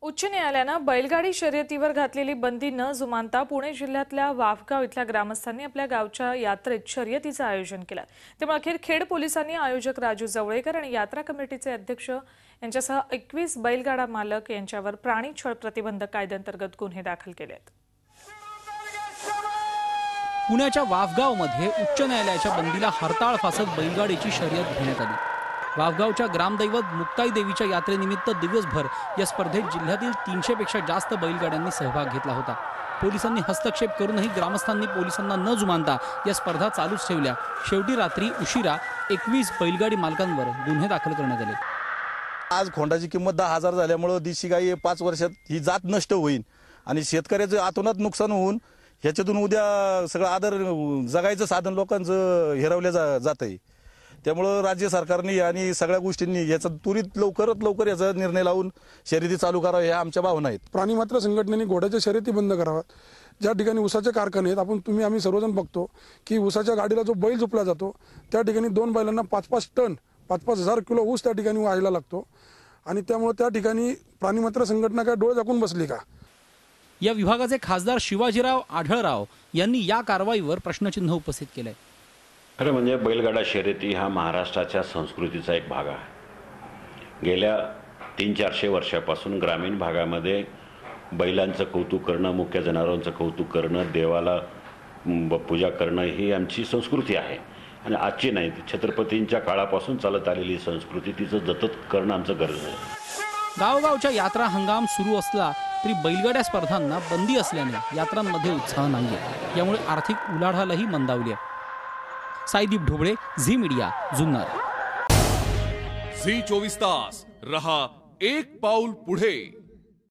उच्च न्यायालयानं बैलगाडी शर्यतीवर घातलेली बंदी न जुमानता पुणे जिल्ह्यातल्या वाफगाव इथल्या ग्रामस्थांनी आपल्या गावच्या यात्रेत शर्यतीचं आयोजन केलं। त्यामुळे अखेर खेड पोलिसांनी आयोजक राजू जवळेकर आणि यात्रा कमिटीचे अध्यक्ष यांच्यासह 21 बैलगाडा मालक यांच्यावर प्राणी छळ प्रतिबंधक कायद्याअंतर्गत गुन्हे दाखल केलेत। पुण्याच्या वाफगावमध्ये उच्च न्यायालयाच्या बंदीला हरताळ फासत बैलगाडीची शर्यत घेण्यात आली। वाफगावच्या ग्रामदैवत मुक्ताई देवीच्या यात्रेनिमित्त दिवसभर या स्पर्धेत जिल्ह्यातील 300 पेक्षा जास्त बैलगाड्यांनी सहभाग घेतला होता। पोलिसांनी हस्तक्षेप करूनही ग्रामस्थांनी पोलिसांना न जुमानता या स्पर्धा चालूच ठेवल्या। शेवटी रात्री उशिरा 21 बैलगाडी मालकांवर गुन्हे दाखल करण्यात आले। आज खोंडाची किंमत 10,000 झाल्यामुळे देशी गाई 5 वर्षात ही जात नष्ट होईल आणि शेतकऱ्याचं आतोनात नुकसान होऊन ह्याच्यातून उद्या सगळं आदर जगायचं साधन लोकांचं हिरावलं जात आहे। त्यामुळे राज्य सरकारने आणि सगळ्या गोष्टींनी याचा त्वरित लवकर याचा निर्णय लावून शर्यती चालू करावा ह्या आमच्या भावना आहेत। प्राणीमात्र संघटनेने घोड्याच्या शर्यती बंद कराव्यात। ज्या ठिकाणी ऊसाचे कारखाने आहेत आम्ही सर्वजण बघतो की ऊसाच्या गाडीला जो बैल झोपला जातो त्या ठिकाणी 2 बैलांना 5-5 टन 5,000 किलो ऊस त्या ठिकाणी वाहायला लागतो आणि त्यामुळे त्या ठिकाणी प्राणीमात्र संघटना काय डोळे झाकून बसली का? या विभागाचे खासदार शिवाजीराव आढळराव यांनी या कारवाईवर प्रश्नचिन्ह उपस्थित केले। खरं म्हणजे बैलगाडा शर्यती हा महाराष्ट्राच्या संस्कृतीचा एक भाग आहे। गेल्या 300-400 वर्षापासून ग्रामीण भागामध्ये बैलांचं कौतुक करणं, मुख्य जनावरांचं कौतुक करणं, देवाला पूजा करणं ही आमची संस्कृती आहे आणि आजची नाही, छत्रपतींच्या काळापासून चालत आलेली संस्कृती तिचं जतन करणं आमचं गरज आहे। गावगावच्या यात्रा हंगाम सुरू असला तरी बैलगाड्या स्पर्धांना बंदी असल्याने यात्रांमध्ये उत्साह नाहीये। यामुळे आर्थिक उलाढालही मंदावली आहे। Saideep Dhobale, Zee media, Junnar. Zee 24 तास रहा एक पाऊल पुढे।